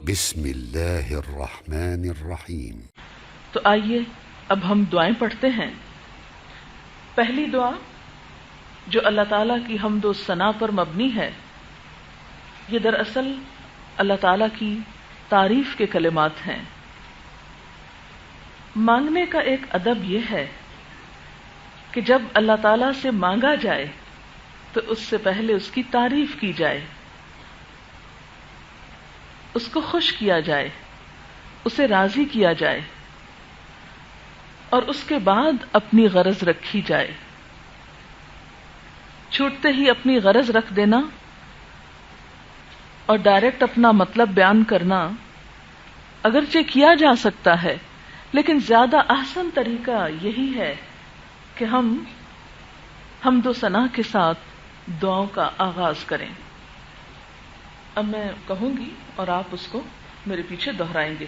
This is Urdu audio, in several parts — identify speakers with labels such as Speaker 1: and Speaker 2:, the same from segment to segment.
Speaker 1: بسم اللہ الرحمن الرحیم۔
Speaker 2: تو آئیے اب ہم دعائیں پڑھتے ہیں۔ پہلی دعا جو اللہ تعالیٰ کی حمد و ثنا پر مبنی ہے، یہ دراصل اللہ تعالیٰ کی تعریف کے کلمات ہیں۔ مانگنے کا ایک ادب یہ ہے کہ جب اللہ تعالیٰ سے مانگا جائے تو اس سے پہلے اس کی تعریف کی جائے، اس کو خوش کیا جائے، اسے راضی کیا جائے، اور اس کے بعد اپنی غرض رکھی جائے۔ چھوٹتے ہی اپنی غرض رکھ دینا اور ڈائریکٹ اپنا مطلب بیان کرنا اگرچہ کیا جا سکتا ہے، لیکن زیادہ احسن طریقہ یہی ہے کہ ہم حمد و ثنا کے ساتھ دعاؤں کا آغاز کریں۔ اب میں کہوں گی اور آپ اس کو میرے پیچھے دہرائیں گے۔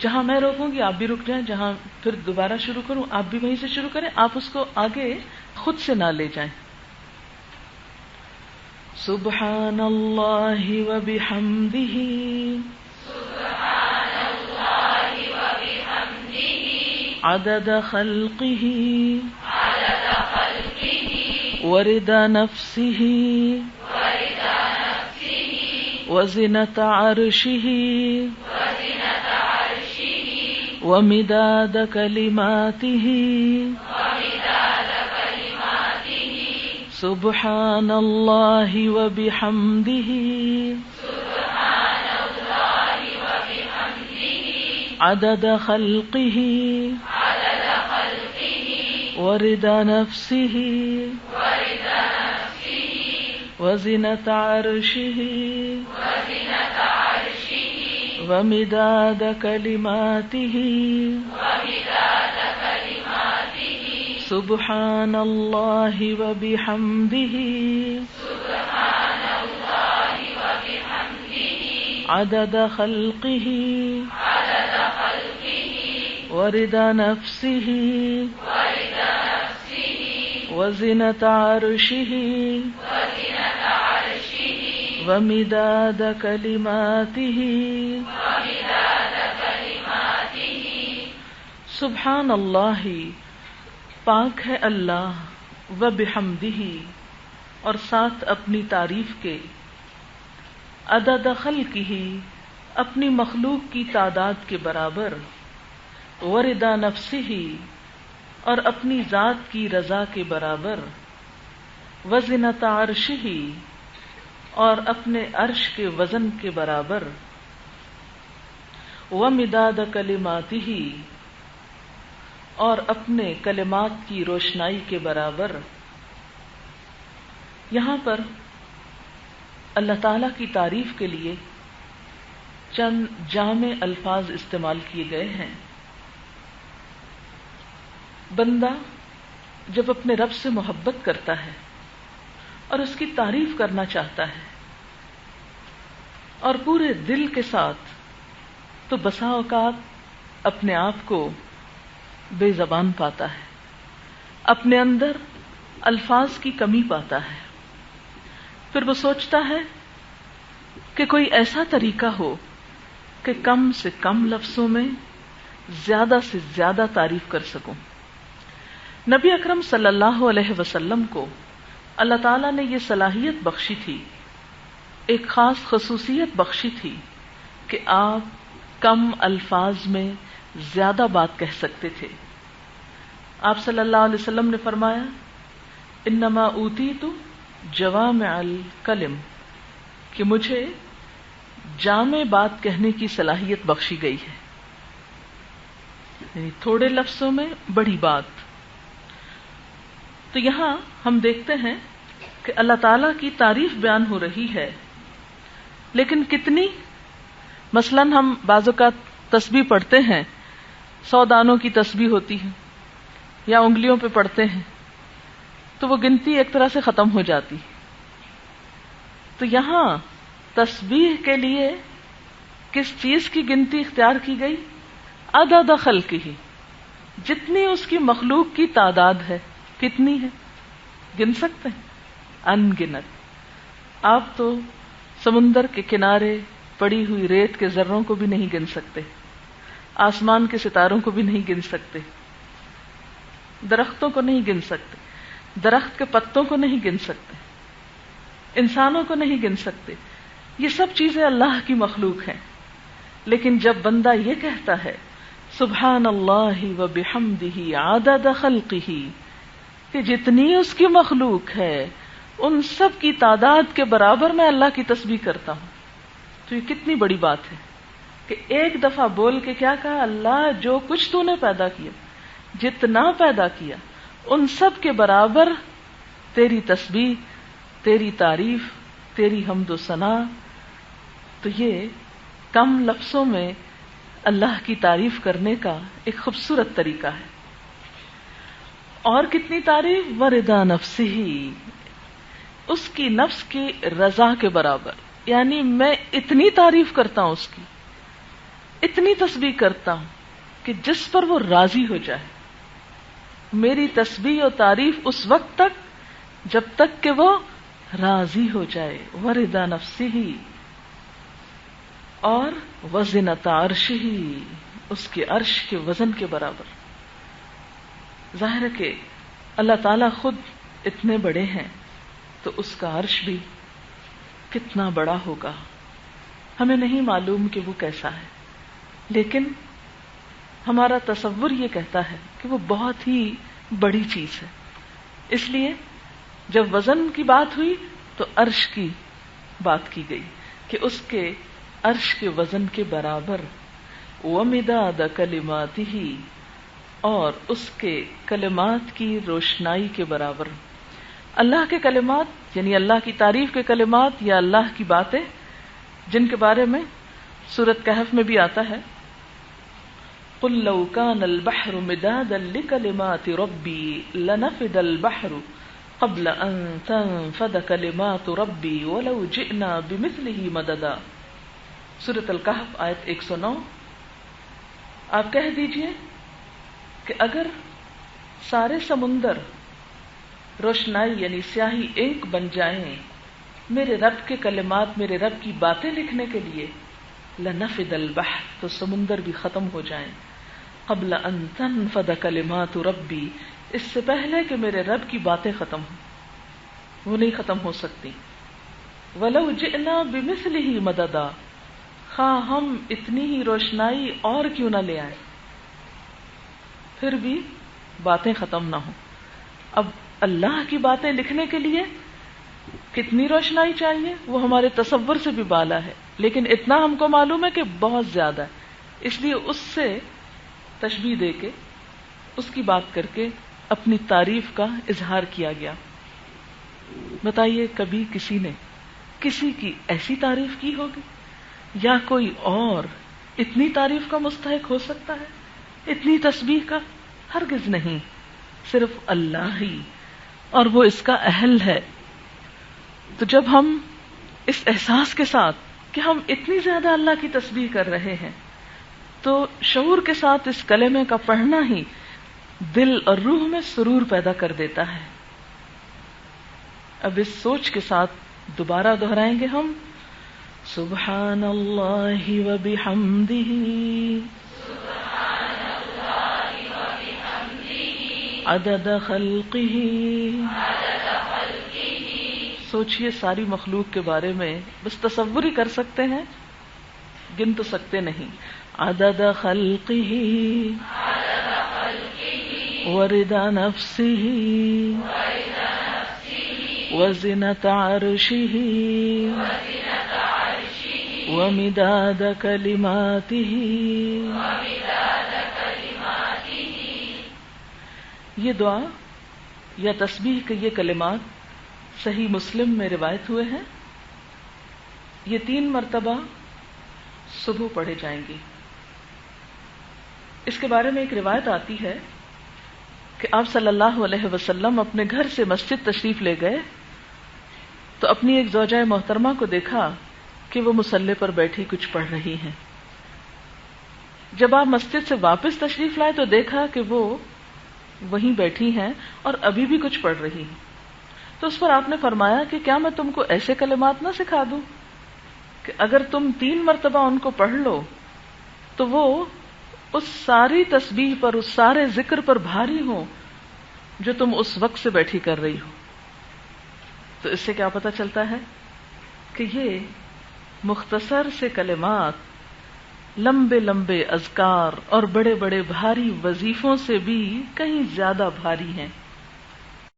Speaker 2: جہاں میں روکوں گی آپ بھی رک جائیں، جہاں پھر دوبارہ شروع کروں آپ بھی وہیں سے شروع کریں، آپ اس کو آگے خود سے نہ لے جائیں۔ سبحان اللہ و بحمدہ، عدد خلقہ ورضا نفسہ وزنة عرشہ ومداد کلماتہ۔ سبحان اللہ و بحمدہ، عدد خلقہ ورضا نفسہ وزنة عرشہ ومداد کلماتہ۔ سبحان اللہ و بحمدہ، عدد خلقہ ورضا نفسہ وزنة عرشہ ومداد کلماتہ۔ سبحان اللہ، پاک ہے اللہ، و بحمدہ، اور ساتھ اپنی تعریف کے، عدد خلقہ، اپنی مخلوق کی تعداد کے برابر، ورضا نفسہ، اور اپنی ذات کی رضا کے برابر، وزنة عرشہ، اور اپنے عرش کے وزن کے برابر، ومداد کلماتہ، اور اپنے کلمات کی روشنائی کے برابر۔ یہاں پر اللہ تعالی کی تعریف کے لیے چند جامع الفاظ استعمال کیے گئے ہیں۔ بندہ جب اپنے رب سے محبت کرتا ہے اور اس کی تعریف کرنا چاہتا ہے اور پورے دل کے ساتھ، تو بسا اوقات اپنے آپ کو بے زبان پاتا ہے، اپنے اندر الفاظ کی کمی پاتا ہے۔ پھر وہ سوچتا ہے کہ کوئی ایسا طریقہ ہو کہ کم سے کم لفظوں میں زیادہ سے زیادہ تعریف کر سکوں۔ نبی اکرم صلی اللہ علیہ وسلم کو اللہ تعالیٰ نے یہ صلاحیت بخشی تھی، ایک خاص خصوصیت بخشی تھی کہ آپ کم الفاظ میں زیادہ بات کہہ سکتے تھے۔ آپ صلی اللہ علیہ وسلم نے فرمایا، انما اوتیت جوامع الکلم، کہ مجھے جامع بات کہنے کی صلاحیت بخشی گئی ہے، یعنی تھوڑے لفظوں میں بڑی بات۔ تو یہاں ہم دیکھتے ہیں کہ اللہ تعالیٰ کی تعریف بیان ہو رہی ہے، لیکن کتنی؟ مثلاً ہم بعض اوقات تسبیح پڑھتے ہیں، 100 دانوں کی تسبیح ہوتی ہے، یا انگلیوں پہ پڑھتے ہیں تو وہ گنتی ایک طرح سے ختم ہو جاتی۔ تو یہاں تسبیح کے لیے کس چیز کی گنتی اختیار کی گئی؟ عدد خلقہ، جتنی اس کی مخلوق کی تعداد ہے۔ کتنی ہے؟ گن سکتے ہیں؟ ان گنت۔ آپ تو سمندر کے کنارے پڑی ہوئی ریت کے ذروں کو بھی نہیں گن سکتے، آسمان کے ستاروں کو بھی نہیں گن سکتے، درختوں کو نہیں گن سکتے، درخت کے پتوں کو نہیں گن سکتے، انسانوں کو نہیں گن سکتے. یہ سب چیزیں اللہ کی مخلوق ہیں. لیکن جب بندہ یہ کہتا ہے سبحان اللہ و بحمدہ عدد خلقہ، کہ جتنی اس کی مخلوق ہے ان سب کی تعداد کے برابر میں اللہ کی تسبیح کرتا ہوں، تو یہ کتنی بڑی بات ہے کہ ایک دفعہ بول کے کیا کہا، اللہ جو کچھ تو نے پیدا کیا، جتنا پیدا کیا، ان سب کے برابر تیری تسبیح، تیری تعریف، تیری حمد و ثنا. تو یہ کم لفظوں میں اللہ کی تعریف کرنے کا ایک خوبصورت طریقہ ہے. اور کتنی تعریف، ورضا نفسہ، اس کی نفس کی رضا کے برابر. یعنی میں اتنی تعریف کرتا ہوں اس کی، اتنی تسبیح کرتا ہوں کہ جس پر وہ راضی ہو جائے. میری تسبیح و تعریف اس وقت تک جب تک کہ وہ راضی ہو جائے. ورضا نفسہ، اور وزنۃ عرشہ، اس کے عرش کے وزن کے برابر. ظاہر ہے کہ اللہ تعالیٰ خود اتنے بڑے ہیں تو اس کا عرش بھی کتنا بڑا ہوگا. ہمیں نہیں معلوم کہ وہ کیسا ہے، لیکن ہمارا تصور یہ کہتا ہے کہ وہ بہت ہی بڑی چیز ہے. اس لیے جب وزن کی بات ہوئی تو عرش کی بات کی گئی کہ اس کے عرش کے وزن کے برابر. ومداد کلماتہ، اور اس کے کلمات کی روشنائی کے برابر. اللہ کے کلمات یعنی اللہ کی تعریف کے کلمات یا اللہ کی باتیں، جن کے بارے میں سورۃ کہف میں بھی آتا ہے قل لو كان البحر مدادا لكلمات ربي لنفد البحر قبل ان تنفد كلمات ربي ولو جئنا بمثله مددا. سورۃ الکہف آیت 109. آپ کہہ دیجئے کہ اگر سارے سمندر روشنائی یعنی سیاہی انک بن جائیں میرے رب کے کلمات، میرے رب کی باتیں لکھنے کے لیے، لنفد البحر، تو سمندر بھی ختم ہو جائیں. قبل ان تنفد کلمات ربی، اس سے پہلے کہ میرے رب کی باتیں ختم ہوں، وہ نہیں ختم ہو سکتی. ولو جئنا بمثلہ مددا، خواہ ہم اتنی ہی روشنائی اور کیوں نہ لے آئیں، پھر بھی باتیں ختم نہ ہوں. اب اللہ کی باتیں لکھنے کے لیے کتنی روشنائی چاہیے، وہ ہمارے تصور سے بھی بالا ہے، لیکن اتنا ہم کو معلوم ہے کہ بہت زیادہ ہے. اس لیے اس سے تشبیہ دے کے، اس کی بات کر کے اپنی تعریف کا اظہار کیا گیا. بتائیے کبھی کسی نے کسی کی ایسی تعریف کی ہوگی؟ یا کوئی اور اتنی تعریف کا مستحق ہو سکتا ہے، اتنی تسبیح کا؟ ہرگز نہیں، صرف اللہ ہی، اور وہ اس کا اہل ہے. تو جب ہم اس احساس کے ساتھ کہ ہم اتنی زیادہ اللہ کی تسبیح کر رہے ہیں، تو شعور کے ساتھ اس کلمے کا پڑھنا ہی دل اور روح میں سرور پیدا کر دیتا ہے. اب اس سوچ کے ساتھ دوبارہ دہرائیں گے ہم سبحان اللہ و بحمدہ، عدد خلقہ. سوچئے ساری مخلوق کے بارے میں، بس تصور ہی کر سکتے ہیں، گن تو سکتے نہیں. عدد خلقہ ورضا نفسہ وزنۃ عرشہ ومداد کلماتہ. یہ دعا یا تسبیح کے یہ کلمات صحیح مسلم میں روایت ہوئے ہیں. یہ 3 مرتبہ صبح پڑھے جائیں گے. اس کے بارے میں ایک روایت آتی ہے کہ آپ صلی اللہ علیہ وسلم اپنے گھر سے مسجد تشریف لے گئے تو اپنی ایک زوجہ محترمہ کو دیکھا کہ وہ مصلی پر بیٹھی کچھ پڑھ رہی ہیں. جب آپ مسجد سے واپس تشریف لائے تو دیکھا کہ وہ وہیں بیٹھی ہیں اور ابھی بھی کچھ پڑھ رہی ہیں. تو اس پر آپ نے فرمایا کہ کیا میں تم کو ایسے کلمات نہ سکھا دوں کہ اگر تم 3 مرتبہ ان کو پڑھ لو تو وہ اس ساری تسبیح پر، اس سارے ذکر پر بھاری ہوں جو تم اس وقت سے بیٹھی کر رہی ہو. تو اس سے کیا پتہ چلتا ہے کہ یہ مختصر سے کلمات لمبے لمبے اذکار اور بڑے بڑے بھاری وظیفوں سے بھی کہیں زیادہ بھاری ہیں.